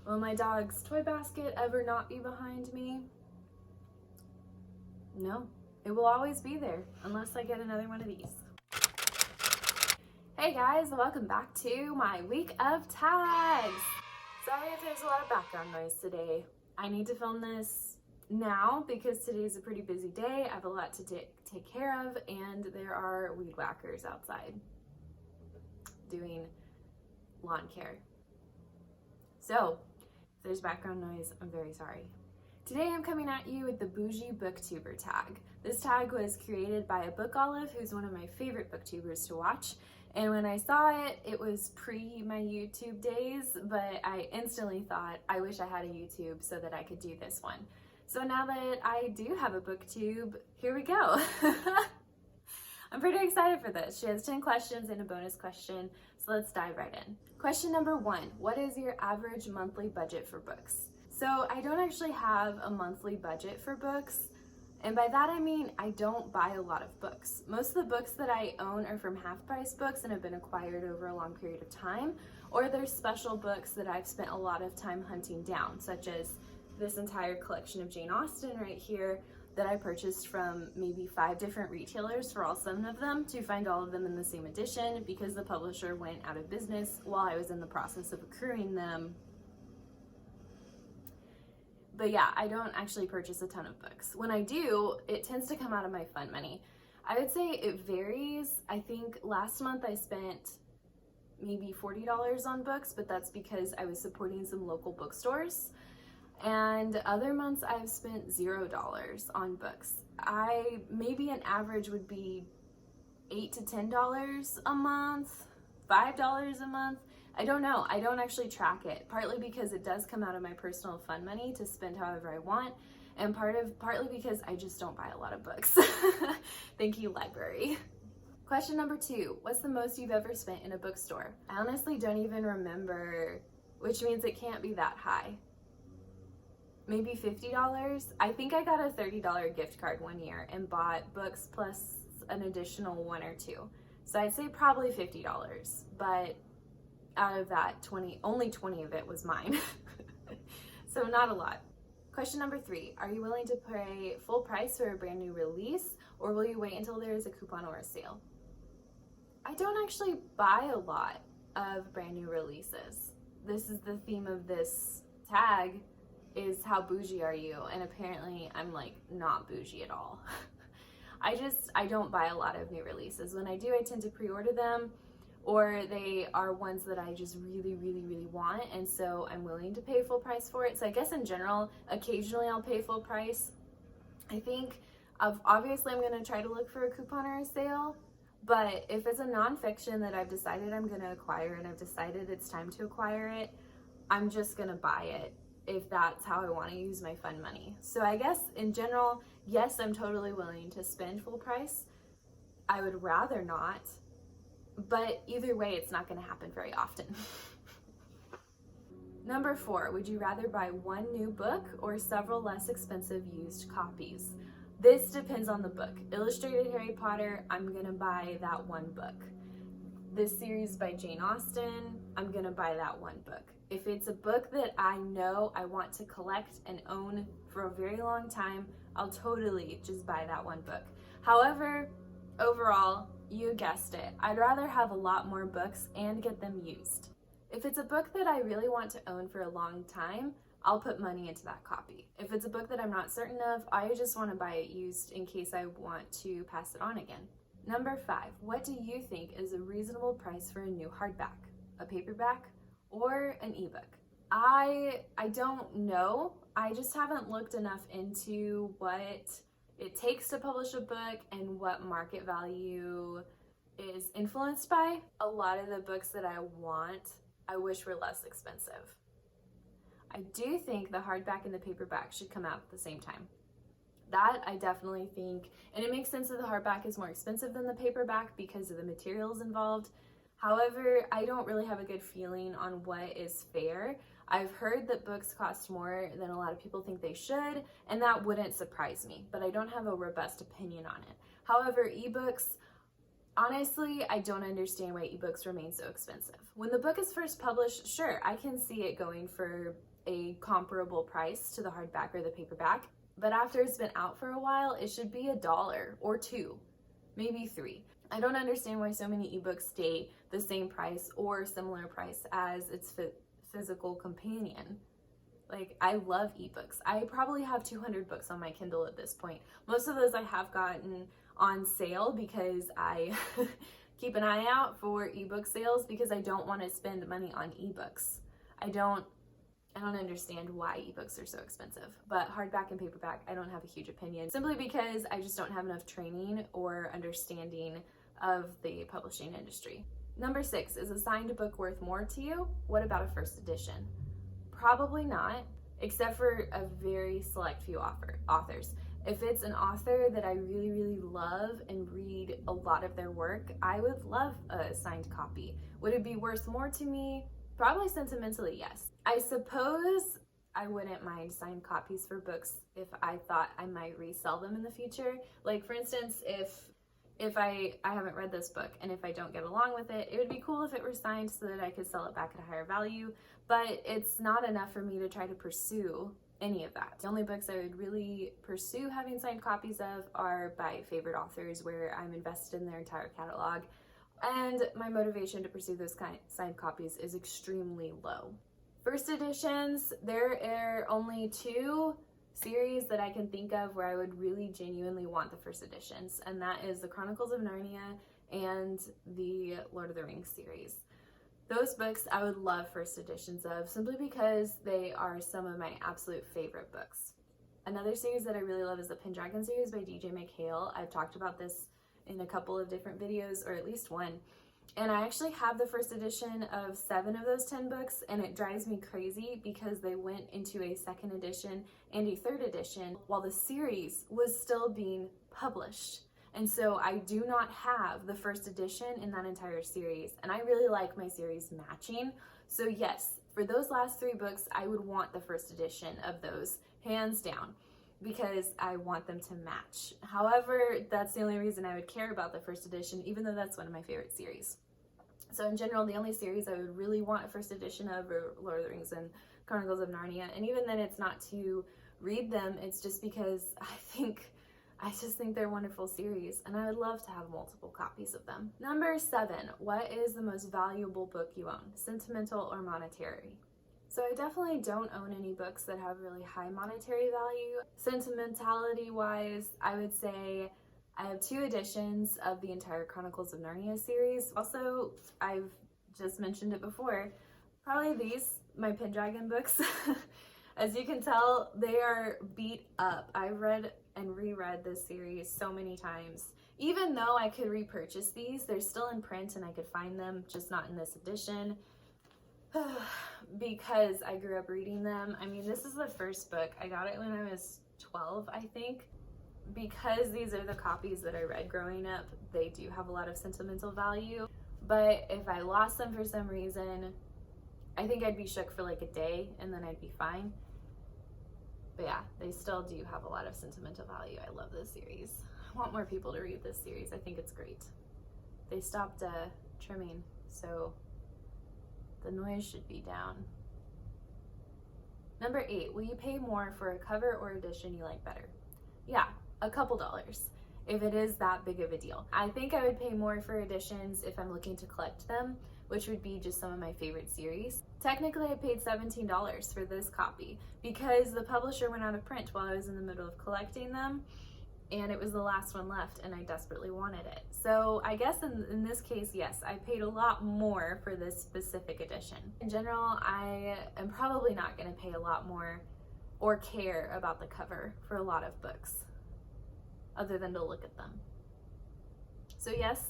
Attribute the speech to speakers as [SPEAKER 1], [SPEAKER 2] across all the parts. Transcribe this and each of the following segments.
[SPEAKER 1] Will my dog's toy basket ever not be behind me? No, it will always be there unless I get another one of these. Hey guys, welcome back to my week of tags. Sorry if there's a lot of background noise today. I need to film this now because today's a pretty busy day. I have a lot to take care of, and there are weed whackers outside doing lawn care. So if there's background noise, I'm very sorry. Today I'm coming at you with the Bougie Booktuber tag. This tag was created by Abookolive, who's one of my favorite booktubers to watch. And when I saw it, it was pre my YouTube days, but I instantly thought, I wish I had a YouTube so that I could do this one. So now that I do have a booktube, here we go. I'm pretty excited for this. She has 10 questions and a bonus question, so let's dive right in. Question number 1, what is your average monthly budget for books? So I don't actually have a monthly budget for books, and by that I mean I don't buy a lot of books. Most of the books that I own are from half-price books and have been acquired over a long period of time, or there's special books that I've spent a lot of time hunting down, such as this entire collection of Jane Austen right here that I purchased from maybe 5 different retailers for all 7 of them to find all of them in the same edition because the publisher went out of business while I was in the process of accruing them. But yeah, I don't actually purchase a ton of books. When I do, it tends to come out of my fund money. I would say it varies. I think last month I spent maybe $40 on books, but that's because I was supporting some local bookstores. And other months I've spent $0 on books. Maybe an average would be $8 to $10 a month, $5 a month. I don't know. I don't actually track it, partly because it does come out of my personal fund money to spend however I want, and partly because I just don't buy a lot of books. Thank you, library. Question number 2, what's the most you've ever spent in a bookstore? I honestly don't even remember, which means it can't be that high. Maybe $50? I think I got a $30 gift card one year and bought books plus an additional 1 or 2. So I'd say probably $50, but out of that, only 20 of it was mine. So not a lot. Question number 3, are you willing to pay full price for a brand new release, or will you wait until there is a coupon or a sale? I don't actually buy a lot of brand new releases. This is the theme of this tag, is how bougie are you? And apparently I'm like not bougie at all. I don't buy a lot of new releases. When I do, I tend to pre-order them, or they are ones that I just really want, and so I'm willing to pay full price for it. So I guess in general, occasionally I'll pay full price. I think obviously I'm gonna try to look for a coupon or a sale, but if it's a nonfiction that I've decided I'm gonna acquire and I've decided it's time to acquire it, I'm just gonna buy it if that's how I want to use my fund money. So I guess in general, yes, I'm totally willing to spend full price. I would rather not, but either way, it's not going to happen very often. Number 4, would you rather buy one new book or several less expensive used copies? This depends on the book. Illustrated Harry Potter, I'm going to buy that one book. This series by Jane Austen, I'm going to buy that one book. If it's a book that I know I want to collect and own for a very long time, I'll totally just buy that one book. However, overall, you guessed it, I'd rather have a lot more books and get them used. If it's a book that I really want to own for a long time, I'll put money into that copy. If it's a book that I'm not certain of, I just want to buy it used in case I want to pass it on again. Number 5, what do you think is a reasonable price for a new hardback, a paperback, or an ebook? I don't know. I just haven't looked enough into what it takes to publish a book and what market value is influenced by. A lot of the books that I want, I wish were less expensive. I do think the hardback and the paperback should come out at the same time. That I definitely think, and it makes sense that the hardback is more expensive than the paperback because of the materials involved. However, I don't really have a good feeling on what is fair. I've heard that books cost more than a lot of people think they should, and that wouldn't surprise me, but I don't have a robust opinion on it. However, ebooks, Honestly, I don't understand why ebooks remain so expensive. When the book is first published, sure, I can see it going for a comparable price to the hardback or the paperback, but after it's been out for a while, it should be $1 or $2, maybe $3. I don't understand why so many ebooks stay the same price or similar price as its physical companion. Like, I love ebooks. I probably have 200 books on my Kindle at this point. Most of those I have gotten on sale because I keep an eye out for ebook sales because I don't want to spend money on ebooks. I don't understand why ebooks are so expensive, but hardback and paperback, I don't have a huge opinion, simply because I just don't have enough training or understanding of the publishing industry. Number 6, is a signed book worth more to you? What about a first edition? Probably not, except for a very select few authors. If it's an author that I really, really love and read a lot of their work, I would love a signed copy. Would it be worth more to me? Probably sentimentally, yes. I suppose I wouldn't mind signed copies for books if I thought I might resell them in the future. Like, for instance, if I haven't read this book and if I don't get along with it, it would be cool if it were signed so that I could sell it back at a higher value, but it's not enough for me to try to pursue any of that. The only books I would really pursue having signed copies of are by favorite authors where I'm invested in their entire catalog, and my motivation to pursue those signed copies is extremely low. First editions, there are only 2 series that I can think of where I would really genuinely want the first editions, and that is the Chronicles of Narnia and the Lord of the Rings series. Those books I would love first editions of, simply because they are some of my absolute favorite books. Another series that I really love is the Pendragon series by DJ Machale. I've talked about this in a couple of different videos, or at least one. And I actually have the first edition of 7 of those 10 books, and it drives me crazy because they went into a 2nd edition and a 3rd edition while the series was still being published. And so I do not have the first edition in that entire series, and I really like my series matching. So yes, for those last 3 books, I would want the first edition of those, hands down, because I want them to match. However, that's the only reason I would care about the first edition, even though that's one of my favorite series. So in general, the only series I would really want a first edition of are Lord of the Rings and Chronicles of Narnia. And even then, it's not to read them, it's just because I just think they're wonderful series, and I would love to have multiple copies of them. Number 7, what is the most valuable book you own, sentimental or monetary? So I definitely don't own any books that have really high monetary value. Sentimentality wise, I would say I have 2 editions of the entire Chronicles of Narnia series. Also, I've just mentioned it before, probably these, my Pendragon books. As you can tell, they are beat up. I've read and reread this series so many times. Even though I could repurchase these, they're still in print and I could find them, just not in this edition. Because I grew up reading them. I mean, this is the first book. I got it when I was 12, I think. Because these are the copies that I read growing up, they do have a lot of sentimental value. But if I lost them for some reason, I think I'd be shook for like a day and then I'd be fine. But yeah, they still do have a lot of sentimental value. I love this series. I want more people to read this series. I think it's great. They stopped trimming, so the noise should be down. Number 8, will you pay more for a cover or edition you like better? Yeah, a couple dollars, if it is that big of a deal. I think I would pay more for editions if I'm looking to collect them, which would be just some of my favorite series. Technically, I paid $17 for this copy because the publisher went out of print while I was in the middle of collecting them, and it was the last one left and I desperately wanted it. So I guess in this case, yes, I paid a lot more for this specific edition. In general, I am probably not going to pay a lot more or care about the cover for a lot of books, other than to look at them. So yes,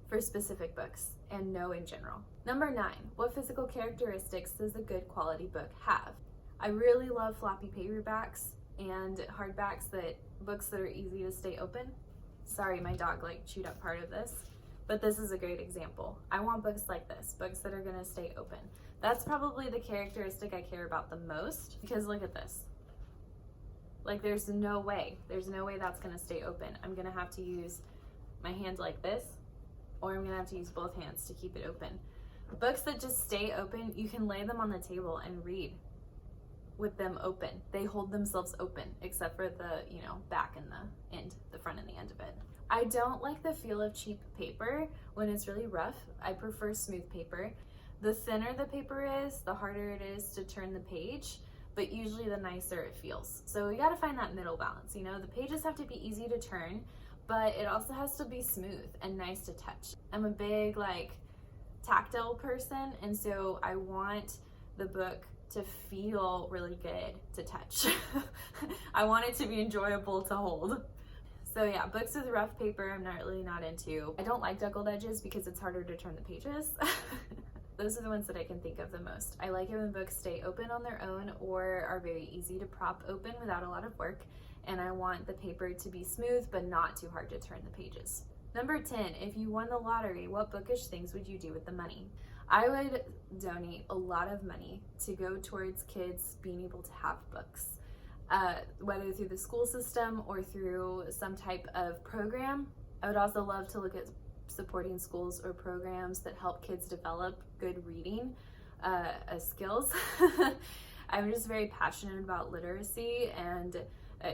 [SPEAKER 1] for specific books, and no in general. Number 9, what physical characteristics does a good quality book have? I really love floppy paperbacks and hardbacks, books that are easy to stay open. Sorry, my dog chewed up part of this, but this is a great example. I want books like this, books that are gonna stay open. That's probably the characteristic I care about the most, because look at this. There's no way that's gonna stay open. I'm gonna have to use my hand like this or I'm gonna have to use both hands to keep it open. Books that just stay open, you can lay them on the table and read with them open. They hold themselves open, except for the, you know, back and the end, the front and the end of it. I don't like the feel of cheap paper when it's really rough. I prefer smooth paper. The thinner the paper is, the harder it is to turn the page, but usually the nicer it feels. So you gotta find that middle balance, you know? The pages have to be easy to turn, but it also has to be smooth and nice to touch. I'm a big, like, tactile person, and so I want the book to feel really good to touch. I want it to be enjoyable to hold. So yeah, books with rough paper I'm not into. I don't like deckled edges because it's harder to turn the pages. Those are the ones that I can think of the most. I like it when books stay open on their own or are very easy to prop open without a lot of work, and I want the paper to be smooth but not too hard to turn the pages. Number 10, if you won the lottery, what bookish things would you do with the money? I would donate a lot of money to go towards kids being able to have books, whether through the school system or through some type of program. I would also love to look at supporting schools or programs that help kids develop good reading skills. I'm just very passionate about literacy and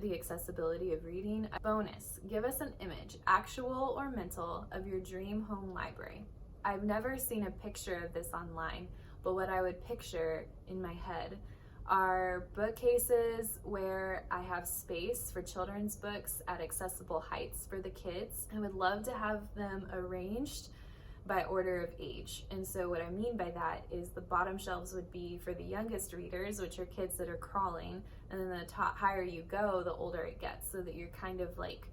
[SPEAKER 1] the accessibility of reading. Bonus, give us an image, actual or mental, of your dream home library. I've never seen a picture of this online, but what I would picture in my head are bookcases where I have space for children's books at accessible heights for the kids. I would love to have them arranged by order of age. And so what I mean by that is the bottom shelves would be for the youngest readers, which are kids that are crawling, and then the top higher you go, the older it gets, so that you're kind of like,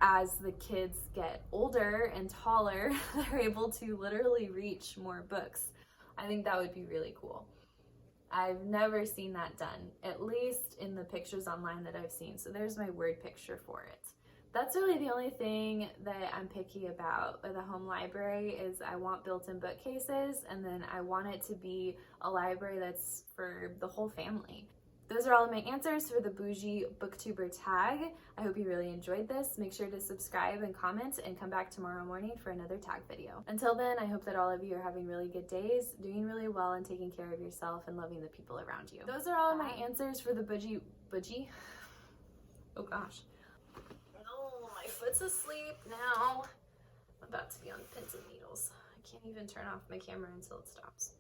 [SPEAKER 1] as the kids get older and taller, they're able to literally reach more books. I think that would be really cool. I've never seen that done, at least in the pictures online that I've seen. So there's my word picture for it. That's really the only thing that I'm picky about with a home library is I want built-in bookcases, and then I want it to be a library that's for the whole family. Those are all of my answers for the Bougie Booktuber tag. I hope you really enjoyed this. Make sure to subscribe and comment and come back tomorrow morning for another tag video. Until then, I hope that all of you are having really good days, doing really well, and taking care of yourself and loving the people around you. Those are all of my answers for the Bougie? Oh gosh. No, my foot's asleep now. I'm about to be on pins and needles. I can't even turn off my camera until it stops.